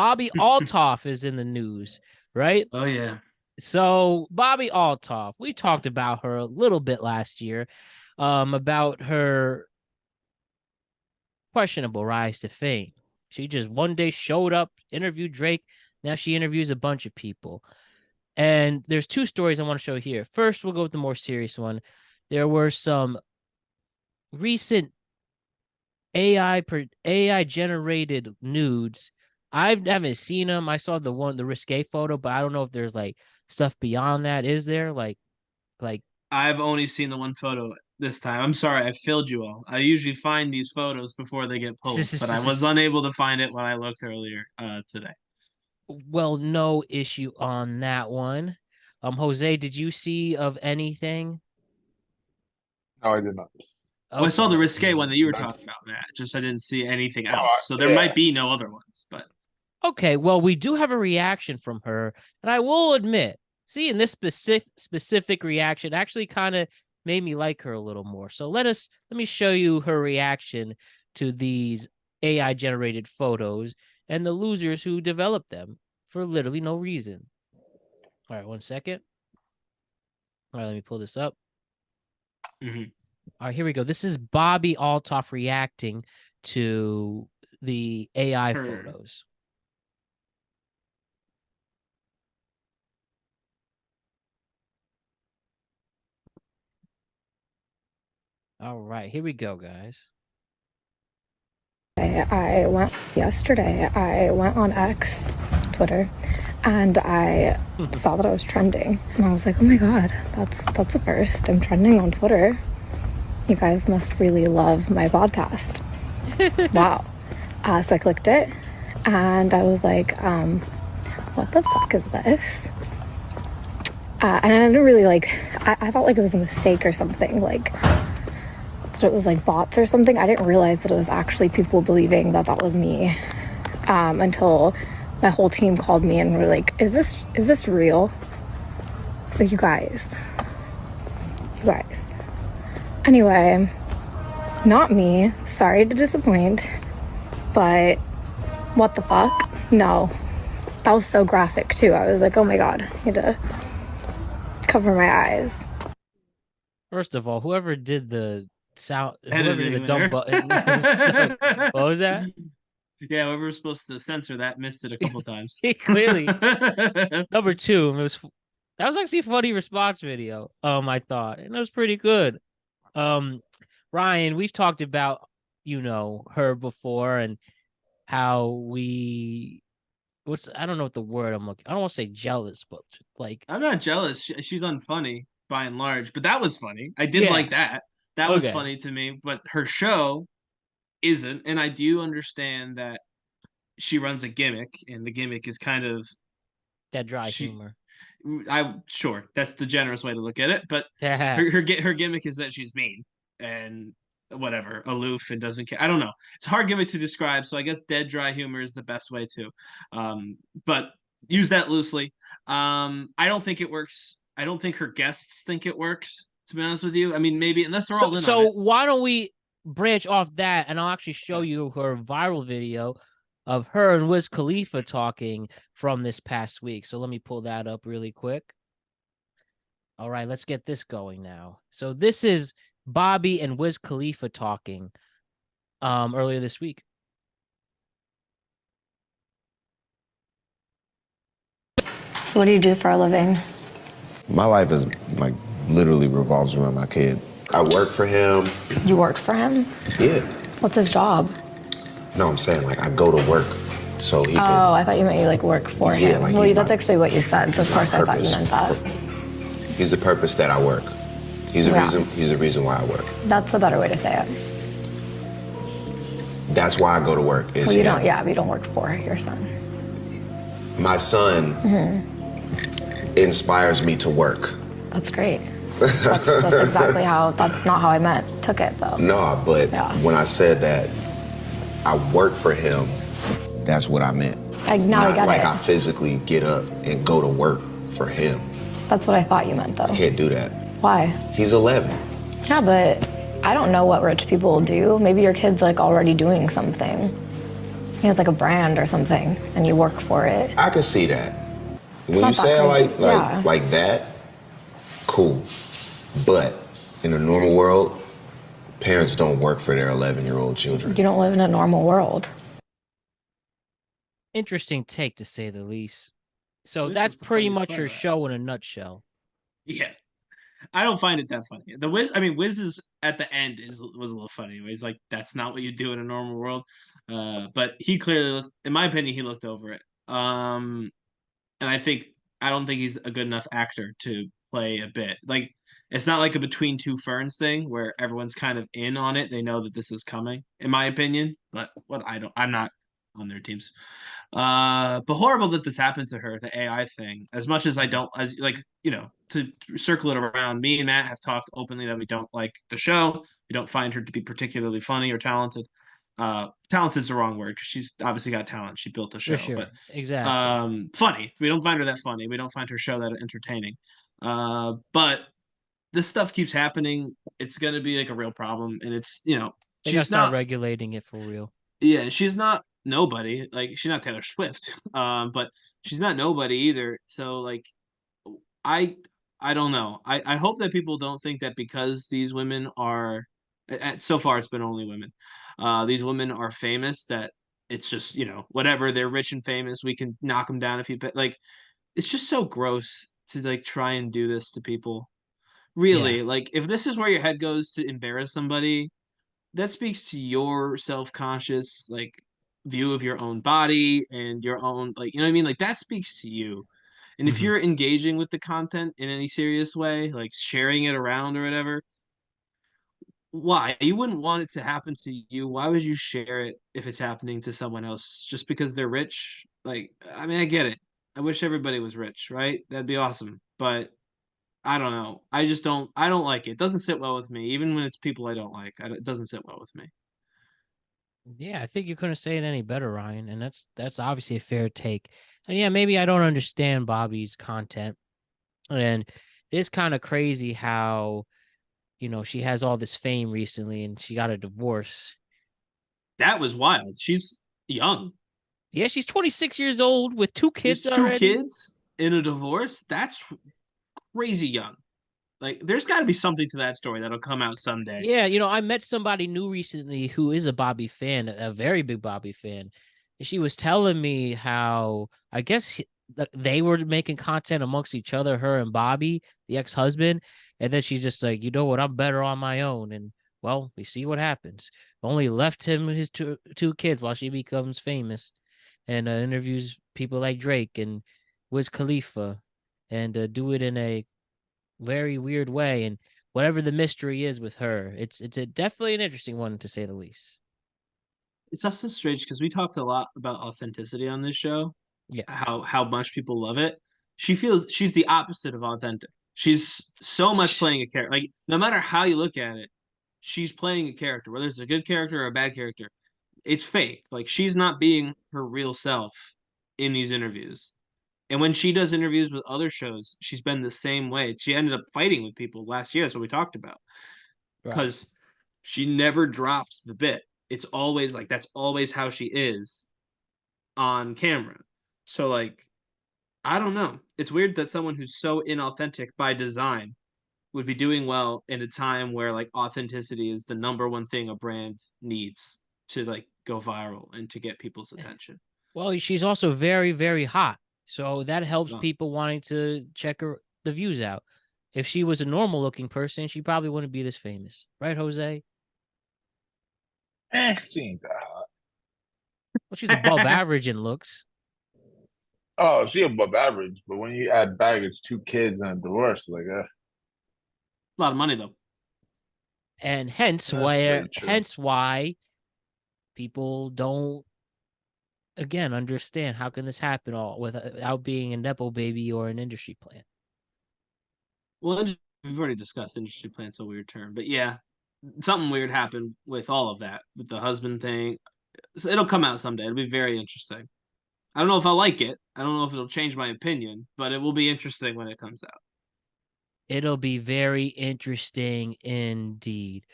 Bobbi Althoff is in the news, right? Oh yeah. So Bobbi Althoff, we talked about her a little bit last year, about her questionable rise to fame. She just one day showed up, interviewed Drake. Now she interviews a bunch of people. And there's two stories I want to show here. First, we'll go with the more serious one. There were some recent AI generated nudes. I haven't seen them. I saw the risque photo, but I don't know if there's like stuff beyond that. Is there like I've only seen the one photo this time. I'm sorry, I filled you all. I usually find these photos before they get pulled, but I was unable to find it when I looked earlier today. well, no issue on that one. Jose, did you see of anything? No, I did not. Well, I saw the Okay. risque one that you were talking That's about, Matt. Just I didn't see anything oh else. So there yeah. might be no other ones, but Okay, well, we do have a reaction from her, and I will admit, seeing this specific reaction actually kind of made me like her a little more. So let me show you her reaction to these AI generated photos and the losers who developed them for literally no reason. All right, 1 second. All right, let me pull this up. Mhm. All right, here we go. This is Bobbi Althoff reacting to the AI Her photos. All right, here we go, guys. I went on X, Twitter, and I saw that I was trending, and I was like, oh my god, that's a first. I'm trending on Twitter. You guys must really love my podcast. Wow. So I clicked it, and I was like, what the fuck is this? And I didn't really I felt like it was a mistake or something, like that it was like bots or something. I didn't realize that it was actually people believing that that was me, until my whole team called me and were like, is this real? So you guys. Anyway, not me. Sorry to disappoint, but what the fuck? No. That was so graphic too. I was like, oh my god, I need to cover my eyes. First of all, whoever did the editing dumb there. button, what was that? Yeah, whoever was supposed to censor that missed it a couple times. Clearly, number two, that was actually a funny response video. I thought, and it was pretty good. Um, Ryan, we've talked about her before and how I don't know what the word I'm looking. I don't want to say jealous, but like, I'm not jealous. She's unfunny by and large, but that was funny. I did yeah, like that. That was okay, funny to me, but her show isn't. And I do understand that she runs a gimmick, and the gimmick is kind of that dry she. humor. I sure that's the generous way to look at it, but Yeah, her gimmick is that she's mean and whatever, aloof and doesn't care. I don't know. It's a hard gimmick to describe, so I guess dead dry humor is the best way to. But use that loosely. I don't think it works. I don't think her guests think it works. To be honest with you, I mean maybe unless they're all in on so it. why don't we branch off that, and I'll actually show you her viral video of her and Wiz Khalifa talking from this past week. So let me pull that up really quick. All right, let's get this going now. So this is Bobbi and Wiz Khalifa talking earlier this week. So what do you do for a living? My life is like literally revolves around my kid. I work for him. You work for him? Yeah. What's his job? No, I'm saying like I go to work so he can. Oh, I thought you meant you like work for Yeah, him. like Well, he's that's my- actually what you said, so of course I thought you purpose. meant that. He's the purpose that I work. He's the Yeah. reason. He's the reason why I work. That's a better way to say it. That's why I go to work. Is Well, you him. don't, yeah, but you don't work for your son. My son inspires me to work. That's great. That's exactly that's not how I took it though. No, but Yeah. when I said that I work for him, that's what I meant. Now I Not get like it. I physically get up and go to work for him. That's what I thought you meant though. I can't do that. Why? He's 11. Yeah, but I don't know what rich people do. Maybe your kid's like already doing something. He has like a brand or something, and you work for it. I could see that. It's When you not say that it crazy. like that, cool. But in a normal world, parents don't work for their 11-year-old children. You don't live in a normal world. Interesting take, to say the least. So Wiz that's was the pretty funniest much part her of that. show in a nutshell. Yeah. I don't find it that funny. The Wiz, I mean, Wiz is at the end was a little funny. He's like, "That's not what you do in a normal world," but he clearly looked, in my opinion, he looked over it. And I don't think he's a good enough actor to play a bit. Like, it's not like a Between Two Ferns thing where everyone's kind of in on it. They know that this is coming, in my opinion. But I'm not on their teams. But horrible that this happened to her, the AI thing. As much as I don't, as like, to circle it around, me and Matt have talked openly that we don't like the show. We don't find her to be particularly funny or talented. Talented's the wrong word because she's obviously got talent. She built the For show, sure. but Exactly. funny. We don't find her that funny. We don't find her show that entertaining. But this stuff keeps happening. It's gonna be like a real problem, and it's They gotta she's start not. regulating it for real. Yeah, she's not nobody. Like, she's not Taylor Swift. But she's not nobody either. So like, I I don't know. I hope that people don't think that because these women are, so far it's been only women. These women are famous, that it's just, whatever, they're rich and famous, we can knock them down if you bet. Like, it's just so gross to like try and do this to people. Yeah. Really, like, if this is where your head goes to embarrass somebody, that speaks to your self-conscious, like, view of your own body and your own, like, you know what I mean? Like, that speaks to you. And if Hmm. you're engaging with the content in any serious way, like sharing it around or whatever, why? You wouldn't want it to happen to you. Why would you share it if it's happening to someone else just because they're rich? Like, I mean, I get it. I wish everybody was rich, right? That'd be awesome. But I don't know. I don't like it. It doesn't sit well with me. Even when it's people I don't like, it doesn't sit well with me. Yeah, I think you couldn't say it any better, Ryan. And that's obviously a fair take. And yeah, maybe I don't understand Bobby's content. And it's kind of crazy how, she has all this fame recently and she got a divorce. That was wild. She's young. Yeah, she's 26 years old with two kids It's two already. kids in a divorce. That's crazy young. Like, there's got to be something to that story that'll come out someday. Yeah, I met somebody new recently who is a Bobby fan, a very big Bobby fan. And she was telling me how, I guess, they were making content amongst each other, her and Bobby, the ex-husband. And then she's just like, you know what, I'm better on my own. And well, we see what happens. Only left him his two kids while she becomes famous and interviews people like Drake and Wiz Khalifa and do it in a very weird way. And whatever the mystery is with her, it's definitely an interesting one, to say the least. It's also strange because we talked a lot about authenticity on this show, Yeah. how much people love it. She feels she's the opposite of authentic. She's so much playing a character. Like, no matter how you look at it, she's playing a character, whether it's a good character or a bad character. It's fake. Like, she's not being her real self in these interviews. And when she does interviews with other shows, she's been the same way. She ended up fighting with people last year. That's what we talked about. Right. Because she never drops the bit. It's always like, that's always how she is on camera. So like, I don't know. It's weird that someone who's so inauthentic by design would be doing well in a time where like authenticity is the number one thing a brand needs to like go viral and to get people's attention. Well, she's also very, very hot. So that helps Oh. people wanting to check the views out. If she was a normal looking person, she probably wouldn't be this famous. Right, Jose? She ain't that hot. Well, she's above average in looks. Oh, she above average, but when you add baggage, two kids and a divorce, like, A lot of money though. And that's very true. hence why people don't, again, understand how can this happen all without being a nepo baby or an industry plant. Well, we've already discussed industry plant's a weird term, but yeah, something weird happened with all of that, with the husband thing. So it'll come out someday. It'll be very interesting. I don't know if I'll like it. I don't know if it'll change my opinion, but it will be interesting when it comes out. It'll be very interesting indeed.